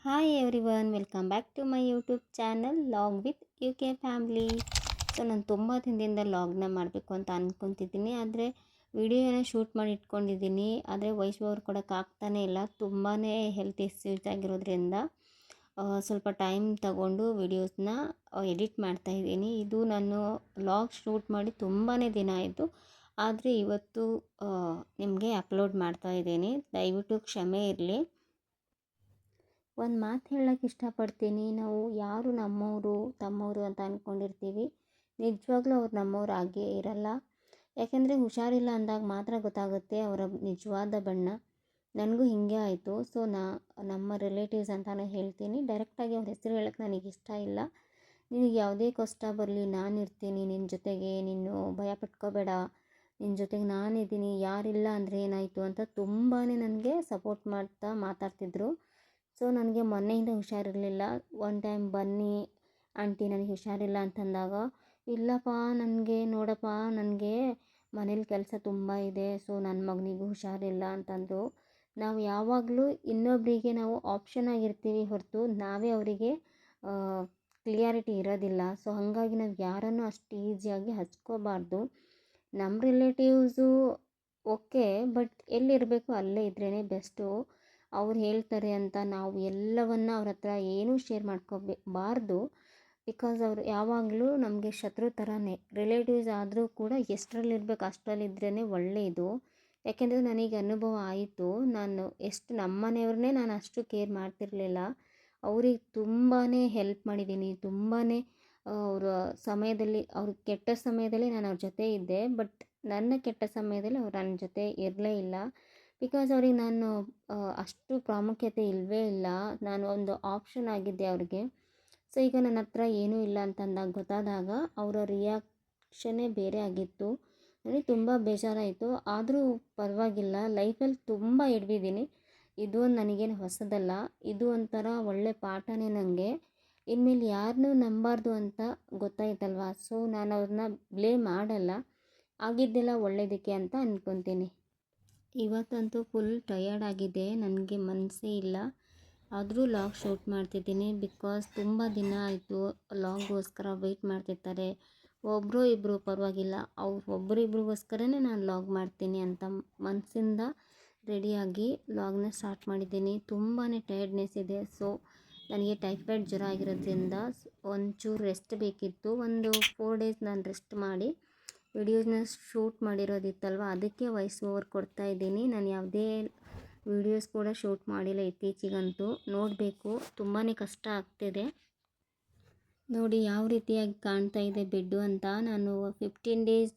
Hi everyone, welcome back to my YouTube channel log with U K family. So ನಾನು ತುಂಬ ದಿನದಿಂದ ಲಾಗ್ನ ಮಾಡಬೇಕು ಅಂತ ಅಂದ್ಕೊತಿದ್ದೀನಿ. ಆದರೆ ವಿಡಿಯೋನ ಶೂಟ್ ಮಾಡಿ ಇಟ್ಕೊಂಡಿದ್ದೀನಿ. ಆದರೆ ವಾಯ್ಸ್ ಓವರ್ ಕೊಡೋಕ್ಕಾಗ್ತಾನೇ ಇಲ್ಲ. ತುಂಬಾ ಹೆಲ್ತ್ ಇಶ್ಯೂಸ್ ಆಗಿರೋದ್ರಿಂದ ಸ್ವಲ್ಪ ಟೈಮ್ ತಗೊಂಡು ವಿಡಿಯೋಸ್ನ ಎಡಿಟ್ ಮಾಡ್ತಾಯಿದ್ದೀನಿ. ಇದು ನಾನು ಲಾಗ್ ಶೂಟ್ ಮಾಡಿ ತುಂಬಾ ದಿನ ಆಯಿತು. ಆದರೆ ಇವತ್ತು ನಿಮಗೆ ಅಪ್ಲೋಡ್ ಮಾಡ್ತಾಯಿದ್ದೀನಿ. ದಯವಿಟ್ಟು ಕ್ಷಮೆ ಇರಲಿ. ಒಂದು ಮಾತು ಹೇಳೋಕ್ಕೆ ಇಷ್ಟಪಡ್ತೀನಿ. ನಾವು ಯಾರು ನಮ್ಮವರು ತಮ್ಮವರು ಅಂತ ಅಂದ್ಕೊಂಡಿರ್ತೀವಿ, ನಿಜವಾಗ್ಲೂ ಅವ್ರು ನಮ್ಮವ್ರು ಆಗೇ ಇರಲ್ಲ. ಯಾಕೆಂದರೆ ಹುಷಾರಿಲ್ಲ ಅಂದಾಗ ಮಾತ್ರ ಗೊತ್ತಾಗುತ್ತೆ ಅವರ ನಿಜವಾದ ಬಣ್ಣ. ನನಗೂ ಹೀಗೆ ಆಯಿತು. ಸೊ ನಮ್ಮ ರಿಲೇಟಿವ್ಸ್ ಅಂತಲೇ ಹೇಳ್ತೀನಿ. ಡೈರೆಕ್ಟಾಗಿ ಅವ್ರ ಹೆಸರು ಹೇಳೋಕ್ಕೆ ನನಗೆ ಇಷ್ಟ ಇಲ್ಲ. ನಿನಗೆ ಯಾವುದೇ ಕಷ್ಟ ಬರಲಿ, ನಾನಿರ್ತೀನಿ ನಿನ್ನ ಜೊತೆಗೆ, ನೀನು ಭಯ ಪಟ್ಕೋಬೇಡ, ನಿನ್ನ ಜೊತೆಗೆ ನಾನಿದ್ದೀನಿ, ಯಾರಿಲ್ಲ ಅಂದರೆ ಏನಾಯಿತು ಅಂತ ತುಂಬಾ ನನಗೆ ಸಪೋರ್ಟ್ ಮಾಡ್ತಾ ಮಾತಾಡ್ತಿದ್ರು. ಸೊ ನನಗೆ ಮೊನ್ನೆಯಿಂದ ಹುಷಾರಿರಲಿಲ್ಲ. ಒನ್ ಟೈಮ್ ಬನ್ನಿ ಆಂಟಿ ನನಗೆ ಹುಷಾರಿಲ್ಲ ಅಂತಂದಾಗ, ಇಲ್ಲಪ್ಪ ನನಗೆ ನೋಡಪ್ಪ, ನನಗೆ ಮನೇಲಿ ಕೆಲಸ ತುಂಬ ಇದೆ, ಸೊ ನನ್ನ ಮಗನಿಗೂ ಹುಷಾರಿಲ್ಲ ಅಂತಂದರು. ನಾವು ಯಾವಾಗಲೂ ಇನ್ನೊಬ್ಬರಿಗೆ ನಾವು ಆಪ್ಷನ್ ಆಗಿರ್ತೀವಿ ಹೊರತು ನಾವೇ ಅವರಿಗೆ ಕ್ಲಿಯಾರಿಟಿ ಇರೋದಿಲ್ಲ. ಸೊ ಹಾಗಾಗಿ ನಾವು ಯಾರನ್ನು ಅಷ್ಟು ಈಸಿಯಾಗಿ ಹಚ್ಕೋಬಾರ್ದು. ನಮ್ಮ ರಿಲೇಟಿವ್ಸು ಓಕೆ, ಬಟ್ ಎಲ್ಲಿರಬೇಕು ಅಲ್ಲೇ ಇದ್ರೇ ಬೆಸ್ಟು. ಅವ್ರು ಹೇಳ್ತಾರೆ ಅಂತ ನಾವು ಎಲ್ಲವನ್ನು ಅವ್ರ ಹತ್ರ ಏನೂ ಶೇರ್ ಮಾಡ್ಕೋಬಾರ್ದು. ಬಿಕಾಸ್ ಅವರು ಯಾವಾಗಲೂ ನಮಗೆ ಶತ್ರು ಥರನೇ. ರಿಲೇಟಿವ್ಸ್ ಆದರೂ ಕೂಡ ಎಷ್ಟರಲ್ಲಿರ್ಬೇಕು ಅಷ್ಟರಲ್ಲಿದ್ರೇ ಒಳ್ಳೆಯದು. ಯಾಕೆಂದರೆ ನನಗೆ ಅನುಭವ ಆಯಿತು. ನಾನು ಎಷ್ಟು ನಮ್ಮ ಮನೆಯವ್ರನ್ನೇ ನಾನು ಅಷ್ಟು ಕೇರ್ ಮಾಡ್ತಿರಲಿಲ್ಲ. ಅವ್ರಿಗೆ ತುಂಬಾ ಹೆಲ್ಪ್ ಮಾಡಿದ್ದೀನಿ. ತುಂಬಾ ಅವರ ಸಮಯದಲ್ಲಿ, ಅವ್ರ ಕೆಟ್ಟ ಸಮಯದಲ್ಲಿ ನಾನು ಅವ್ರ ಜೊತೆ ಇದ್ದೆ. ಬಟ್ ನನ್ನ ಕೆಟ್ಟ ಸಮಯದಲ್ಲಿ ಅವ್ರು ನನ್ನ ಜೊತೆ ಇರಲೇ ಇಲ್ಲ. ಬಿಕಾಸ್ ಅವ್ರಿಗೆ ನಾನು ಅಷ್ಟು ಪ್ರಾಮುಖ್ಯತೆ ಇಲ್ಲವೇ ಇಲ್ಲ. ನಾನು ಒಂದು ಆಪ್ಷನ್ ಆಗಿದ್ದೆ ಅವ್ರಿಗೆ. ಸೊ ಈಗ ನನ್ನ ಹತ್ರ ಏನೂ ಇಲ್ಲ ಅಂತಂದಾಗ ಗೊತ್ತಾದಾಗ ಅವರ ರಿಯಾಕ್ಷನ್ನೇ ಬೇರೆ ಆಗಿತ್ತು. ನನಗೆ ತುಂಬ ಬೇಜಾರಾಯಿತು. ಆದರೂ ಪರವಾಗಿಲ್ಲ, ಲೈಫಲ್ಲಿ ತುಂಬ ಹಿಡ್ದಿದ್ದೀನಿ. ಇದು ನನಗೇನು ಹೊಸದಲ್ಲ. ಇದು ಒಂಥರ ಒಳ್ಳೆ ಪಾಠನೇ ನನಗೆ. ಇನ್ಮೇಲೆ ಯಾರನ್ನೂ ನಂಬಾರ್ದು ಅಂತ ಗೊತ್ತಾಯ್ತಲ್ವ. ಸೊ ನಾನು ಅವ್ರನ್ನ ಬ್ಲೇಮ್ ಮಾಡಲ್ಲ. ಆಗಿದ್ದೆಲ್ಲ ಒಳ್ಳೆಯದಕ್ಕೆ ಅಂತ ಅಂದ್ಕೊತೀನಿ. ಇವತ್ತಂತೂ ಫುಲ್ ಟಯರ್ಡ್ ಆಗಿದೆ, ನನಗೆ ಮನಸ್ಸೇ ಇಲ್ಲ. ಆದರೂ ಲಾಗ್ ಶೂಟ್ ಮಾಡ್ತಿದ್ದೀನಿ. ಬಿಕಾಸ್ ತುಂಬ ದಿನ ಆಯಿತು ಲಾಗ್ಗೋಸ್ಕರ ವೆಯ್ಟ್ ಮಾಡ್ತಿರ್ತಾರೆ. ಒಬ್ಬರು ಇಬ್ಬರು ಪರವಾಗಿಲ್ಲ, ಅವ್ರು ಒಬ್ಬರಿಬ್ರಿಗೋಸ್ಕರನೇ ನಾನು ಲಾಗ್ ಮಾಡ್ತೀನಿ ಅಂತ ಮನಸ್ಸಿಂದ ರೆಡಿಯಾಗಿ ಲಾಗ್ನ ಸ್ಟಾರ್ಟ್ ಮಾಡಿದ್ದೀನಿ. ತುಂಬಾ ಟಯರ್ಡ್ನೆಸ್ ಇದೆ. ಸೊ ನನಗೆ ಟೈಫಾಯ್ಡ್ ಜ್ವರ ಆಗಿರೋದ್ರಿಂದ ಒಂಚೂರು ರೆಸ್ಟ್ ಬೇಕಿತ್ತು. ಒಂದು 4 ಡೇಸ್ ನಾನು ರೆಸ್ಟ್ ಮಾಡಿ ವಿಡಿಯೋಸ್ನ ಶೂಟ್ ಮಾಡಿರೋದಿತ್ತಲ್ವ, ಅದಕ್ಕೆ ವಾಯ್ಸ್ ಓವರ್ ಕೊಡ್ತಾಯಿದ್ದೀನಿ. ನಾನು ಯಾವುದೇ ವಿಡಿಯೋಸ್ ಕೂಡ ಶೂಟ್ ಮಾಡಿಲ್ಲ ಇತ್ತೀಚೆಗಂತೂ. ನೋಡಬೇಕು, ತುಂಬಾ ಕಷ್ಟ ಆಗ್ತಿದೆ. ನೋಡಿ ಯಾವ ರೀತಿಯಾಗಿ ಕಾಣ್ತಾ ಇದೆ ಬೆಡ್ಡು ಅಂತ. ನಾನು 15 ಡೇಸ್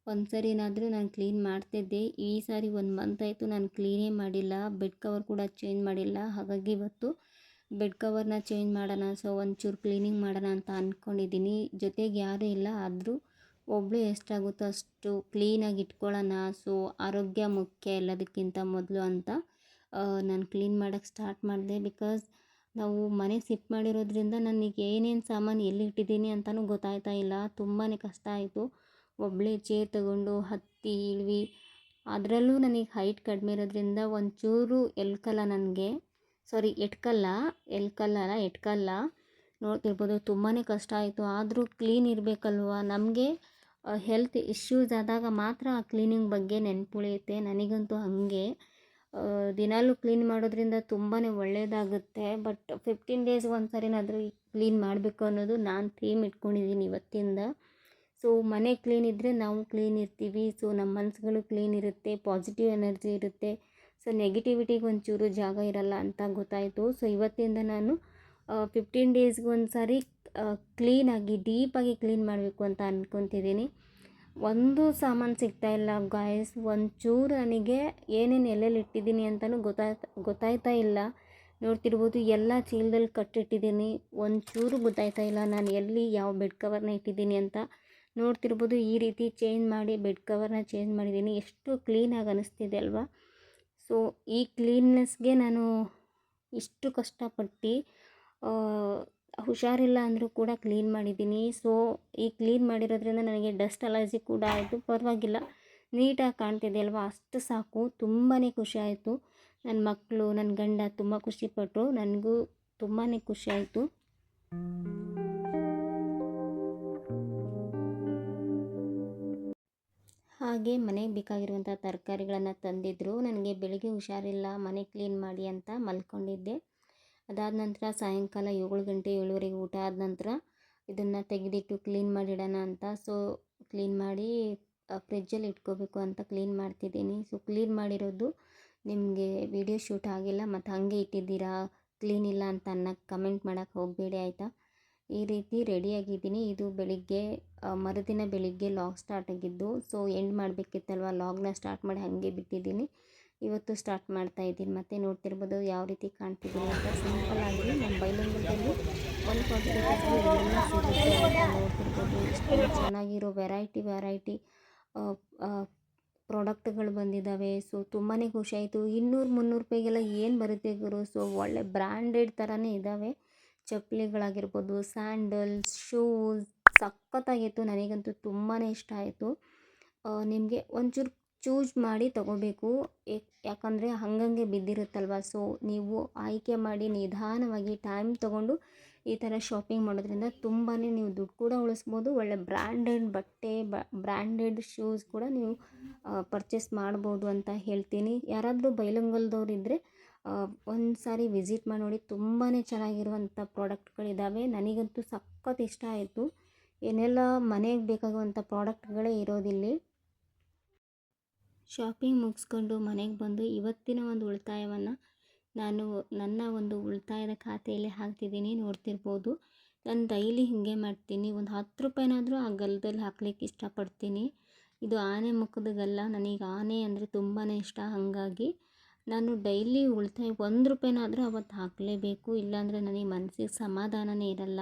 ಒಂದು ಸರಿನಾದರೂ ನಾನು ಕ್ಲೀನ್ ಮಾಡ್ತಿದ್ದೆ. ಈ ಸಾರಿ 1 ಮಂತ್ ಆಯಿತು ನಾನು ಕ್ಲೀನೇ ಮಾಡಿಲ್ಲ. ಬೆಡ್ ಕವರ್ ಕೂಡ ಚೇಂಜ್ ಮಾಡಿಲ್ಲ. ಹಾಗಾಗಿ ಇವತ್ತು ಬೆಡ್ ಕವರ್ನ ಚೇಂಜ್ ಮಾಡೋಣ, ಸೊ ಒಂಚೂರು ಕ್ಲೀನಿಂಗ್ ಮಾಡೋಣ ಅಂತ ಅಂದ್ಕೊಂಡಿದ್ದೀನಿ. ಜೊತೆಗೆ ಯಾರೂ ಇಲ್ಲ, ಆದರೂ ಒಬ್ಬಳು ಎಷ್ಟಾಗುತ್ತೋ ಅಷ್ಟು ಕ್ಲೀನಾಗಿ ಇಟ್ಕೊಳ್ಳೋಣ. ಸೊ ಆರೋಗ್ಯ ಮುಖ್ಯ ಎಲ್ಲದಕ್ಕಿಂತ ಮೊದಲು ಅಂತ ನಾನು ಕ್ಲೀನ್ ಮಾಡೋಕ್ಕೆ ಸ್ಟಾರ್ಟ್ ಮಾಡಿದೆ. ಬಿಕಾಸ್ ನಾವು ಮನೆ ಶಿಫ್ಟ್ ಮಾಡಿರೋದ್ರಿಂದ ನನಗೆ ಏನೇನು ಸಾಮಾನು ಎಲ್ಲಿ ಇಟ್ಟಿದ್ದೀನಿ ಅಂತಲೂ ಗೊತ್ತಾಯ್ತಾ ಇಲ್ಲ. ತುಂಬಾ ಕಷ್ಟ ಆಯಿತು. ಒಬ್ಬಳೇ ಚೇರ್ ತಗೊಂಡು ಹತ್ತಿ ಇಳಿವಿ. ಅದರಲ್ಲೂ ನನಗೆ ಹೈಟ್ ಕಡಿಮೆ ಇರೋದ್ರಿಂದ ಒಂಚೂರು ಎಟ್ಕಲ್ಲ ನೋಡ್ತಿರ್ಬೋದು. ತುಂಬಾ ಕಷ್ಟ ಆಯಿತು. ಆದರೂ ಕ್ಲೀನ್ ಇರಬೇಕಲ್ವ. ನಮಗೆ ಹೆಲ್ತ್ ಇಶ್ಯೂಸ್ ಆದಾಗ ಮಾತ್ರ ಆ ಕ್ಲೀನಿಂಗ್ ಬಗ್ಗೆ ನೆನಪುಳಿಯುತ್ತೆ. ನನಗಂತೂ ಹಾಗೆ. ದಿನಾಲೂ ಕ್ಲೀನ್ ಮಾಡೋದ್ರಿಂದ ತುಂಬಾ ಒಳ್ಳೆಯದಾಗುತ್ತೆ. ಬಟ್ 15 ಡೇಸ್ ಒಂದು ಸರಿನಾದರೂ ಕ್ಲೀನ್ ಮಾಡಬೇಕು ಅನ್ನೋದು ನಾನು ಥೀಮ್ ಇಟ್ಕೊಂಡಿದ್ದೀನಿ ಇವತ್ತಿಂದ. ಸೊ ಮನೆ ಕ್ಲೀನ್ ಇದ್ದರೆ ನಾವು ಕ್ಲೀನ್ ಇರ್ತೀವಿ. ಸೊ ನಮ್ಮ ಮನಸ್ಸುಗಳು ಕ್ಲೀನ್ ಇರುತ್ತೆ, ಪಾಸಿಟಿವ್ ಎನರ್ಜಿ ಇರುತ್ತೆ. ಸೊ ನೆಗೆಟಿವಿಟಿಗೆ ಒಂಚೂರು ಜಾಗ ಇರಲ್ಲ ಅಂತ ಗೊತ್ತಾಯಿತು. ಸೊ ಇವತ್ತಿಂದ ನಾನು 15 ಡೇಸ್ಗೆ ಒಂದು ಸಾರಿ ಕ್ಲೀನಾಗಿ ಡೀಪಾಗಿ ಕ್ಲೀನ್ ಮಾಡಬೇಕು ಅಂತ ಅಂದ್ಕೊತಿದ್ದೀನಿ. ಒಂದು ಸಾಮಾನು ಸಿಗ್ತಾಯಿಲ್ಲ ಗಾಯ್ಸ್. ಒಂಚೂರು ನನಗೆ ಏನೇನು ಎಲ್ಲೆಲ್ಲಿ ಇಟ್ಟಿದ್ದೀನಿ ಅಂತಲೂ ಗೊತ್ತಾಯ್ತಾ ಇಲ್ಲ. ನೋಡ್ತಿರ್ಬೋದು, ಎಲ್ಲ ಚೀಲದಲ್ಲಿ ಕಟ್ಟಿಟ್ಟಿದ್ದೀನಿ. ಒಂಚೂರು ಗೊತ್ತಾಯ್ತಾ ಇಲ್ಲ ನಾನು ಎಲ್ಲಿ ಯಾವ ಬೆಡ್ ಕವರ್ನ ಇಟ್ಟಿದ್ದೀನಿ ಅಂತ. ನೋಡ್ತಿರ್ಬೋದು, ಈ ರೀತಿ ಚೇಂಜ್ ಮಾಡಿ ಬೆಡ್ ಕವರ್ನ ಚೇಂಜ್ ಮಾಡಿದ್ದೀನಿ. ಎಷ್ಟು ಕ್ಲೀನಾಗಿ ಅನ್ನಿಸ್ತಿದೆ ಅಲ್ವಾ. ಸೊ ಈ ಕ್ಲೀನ್ನೆಸ್ಗೆ ನಾನು ಇಷ್ಟು ಕಷ್ಟಪಟ್ಟು ಹುಷಾರಿಲ್ಲ ಅಂದರೂ ಕೂಡ ಕ್ಲೀನ್ ಮಾಡಿದ್ದೀನಿ. ಸೊ ಈ ಕ್ಲೀನ್ ಮಾಡಿರೋದ್ರಿಂದ ನನಗೆ ಡಸ್ಟ್ ಅಲರ್ಜಿ ಕೂಡ ಆಯಿತು. ಪರವಾಗಿಲ್ಲ, ನೀಟಾಗಿ ಕಾಣ್ತಿದೆ ಅಲ್ವಾ, ಅಷ್ಟು ಸಾಕು. ತುಂಬಾ ಖುಷಿ ಆಯಿತು. ನನ್ನ ಮಕ್ಕಳು, ನನ್ನ ಗಂಡ ತುಂಬ ಖುಷಿಪಟ್ಟರು. ನನಗೂ ತುಂಬಾ ಖುಷಿ ಆಯಿತು. ಹಾಗೆ ಮನೆಗೆ ಬೇಕಾಗಿರುವಂಥ ತರಕಾರಿಗಳನ್ನು ತಂದಿದ್ದರು. ನನಗೆ ಬೆಳಿಗ್ಗೆ ಹುಷಾರಿಲ್ಲ, ಮನೆ ಕ್ಲೀನ್ ಮಾಡಿ ಅಂತ ಮಲ್ಕೊಂಡಿದ್ದೆ. ಅದಾದ ನಂತರ ಸಾಯಂಕಾಲ 7 ಗಂಟೆ 7:30 ಊಟ ಆದ ನಂತರ ಇದನ್ನು ತೆಗೆದಿಟ್ಟು ಕ್ಲೀನ್ ಮಾಡಿಡೋಣ ಅಂತ ಕ್ಲೀನ್ ಮಾಡಿ ಫ್ರಿಜ್ಜಲ್ಲಿ ಇಟ್ಕೋಬೇಕು ಅಂತ ಕ್ಲೀನ್ ಮಾಡ್ತಿದ್ದೀನಿ. ಕ್ಲೀನ್ ಮಾಡಿರೋದು ನಿಮಗೆ ವಿಡಿಯೋ ಶೂಟ್ ಆಗಿಲ್ಲ ಮತ್ತು ಹಾಗೆ ಇಟ್ಟಿದ್ದೀರಾ, ಕ್ಲೀನ್ ಇಲ್ಲ ಅಂತ ಅನ್ನೋಕ್ಕೆ ಕಮೆಂಟ್ ಮಾಡೋಕ್ಕೆ ಹೋಗಬೇಡಿ ಆಯಿತಾ. ಈ ರೀತಿ ರೆಡಿಯಾಗಿದ್ದೀನಿ. ಇದು ಬೆಳಿಗ್ಗೆ ಮರುದಿನ ಬೆಳಿಗ್ಗೆ ಲಾಗ್ ಸ್ಟಾರ್ಟ್ ಆಗಿದ್ದು. ಎಂಡ್ ಮಾಡಬೇಕಿತ್ತಲ್ವ, ಲಾಗ್ನ ಸ್ಟಾರ್ಟ್ ಮಾಡಿ ಹಾಗೆ ಬಿಟ್ಟಿದ್ದೀನಿ. ಇವತ್ತು ಸ್ಟಾರ್ಟ್ ಮಾಡ್ತಾ ಇದ್ದೀನಿ. ಮತ್ತೆ ನೋಡ್ತಿರ್ಬೋದು ಯಾವ ರೀತಿ ಕಾಣ್ತಿದ್ದೀನಿ ಅಂತ. ಸಿಂಪಲ್ ಆಗಿ ನಮ್ಮ ಬೈಲಹೊಂಗಲದಲ್ಲಿ 140 ರುಪೀಸ್ಗೆ ಎಲ್ಲ ಸಿಗುತ್ತೆ ಅಂತ ನೋಡ್ತಿರ್ಬೋದು. ಇಷ್ಟೊಂದು ಚೆನ್ನಾಗಿರೋ ವೆರೈಟಿ ಪ್ರಾಡಕ್ಟ್ಗಳು ಬಂದಿದ್ದಾವೆ. ತುಂಬಾ ಖುಷಿ ಆಯಿತು. 200-300 ರೂಪಾಯಿಗೆಲ್ಲ ಏನು ಬರುತ್ತೆ ಗುರು. ಒಳ್ಳೆ ಬ್ರ್ಯಾಂಡೆಡ್ ಥರನೇ ಇದ್ದಾವೆ. ಚಪ್ಪಲಿಗಳಾಗಿರ್ಬೋದು, ಸ್ಯಾಂಡಲ್ಸ್, ಶೂಸ್ ಸಖತ್ತಾಗಿತ್ತು. ನನಗಂತೂ ತುಂಬಾ ಇಷ್ಟ ಆಯಿತು. ನಿಮಗೆ ಒಂಚೂರು ಚೂಸ್ ಮಾಡಿ ತೊಗೋಬೇಕು, ಯಾಕಂದರೆ ಹಂಗಂಗೆ ಬಿದ್ದಿರುತ್ತಲ್ವ. ನೀವು ಆಯ್ಕೆ ಮಾಡಿ ನಿಧಾನವಾಗಿ ಟೈಮ್ ತೊಗೊಂಡು ಈ ಥರ ಶಾಪಿಂಗ್ ಮಾಡೋದ್ರಿಂದ ತುಂಬಾ ನೀವು ದುಡ್ಡು ಕೂಡ ಉಳಿಸ್ಬೋದು. ಒಳ್ಳೆ ಬ್ರ್ಯಾಂಡೆಡ್ ಬಟ್ಟೆ, ಬ್ರ್ಯಾಂಡೆಡ್ ಶೂಸ್ ಕೂಡ ನೀವು ಪರ್ಚೇಸ್ ಮಾಡ್ಬೋದು ಅಂತ ಹೇಳ್ತೀನಿ. ಯಾರಾದರೂ ಬೈಲಹೊಂಗಲದವ್ರು ಇದ್ದರೆ ಒಂದು ಸಾರಿ ವಿಸಿಟ್ ಮಾಡಿ ನೋಡಿ. ತುಂಬಾ ಚೆನ್ನಾಗಿರುವಂಥ ಪ್ರಾಡಕ್ಟ್ಗಳಿದ್ದಾವೆ. ನನಗಂತೂ ಸಖತ್ ಇಷ್ಟ ಆಯಿತು. ಏನೆಲ್ಲ ಮನೆಗೆ ಬೇಕಾಗುವಂಥ ಪ್ರಾಡಕ್ಟ್ಗಳೇ ಇರೋದಿಲ್ಲಿ. ಶಾಪಿಂಗ್ ಮುಗಿಸ್ಕೊಂಡು ಮನೆಗೆ ಬಂದು ಇವತ್ತಿನ ಒಂದು ಉಳಿತಾಯವನ್ನು ನಾನು ನನ್ನ ಒಂದು ಉಳಿತಾಯದ ಖಾತೆಯಲ್ಲಿ ಹಾಕ್ತಿದ್ದೀನಿ. ನೋಡ್ತಿರ್ಬೋದು. ನಾನು ಡೈಲಿ ಹೀಗೆ ಮಾಡ್ತೀನಿ. ಒಂದು 10 ರೂಪಾಯಿನಾದರೂ ಆ ಗಲ್ಲದಲ್ಲಿ ಹಾಕ್ಲಿಕ್ಕೆ ಇಷ್ಟಪಡ್ತೀನಿ. ಇದು ಆನೆ ಮುಖದ ಗಲ್ಲ. ನನಗೆ ಆನೆ ಅಂದರೆ ತುಂಬಾ ಇಷ್ಟ. ಹಾಗಾಗಿ ನಾನು ಡೈಲಿ ಉಳಿತಾಯ 1 ರೂಪಾಯಿನಾದರೂ ಅವತ್ತು ಹಾಕಲೇಬೇಕು. ಇಲ್ಲಾಂದರೆ ನನಗೆ ಮನಸ್ಸಿಗೆ ಸಮಾಧಾನನೇ ಇರಲ್ಲ.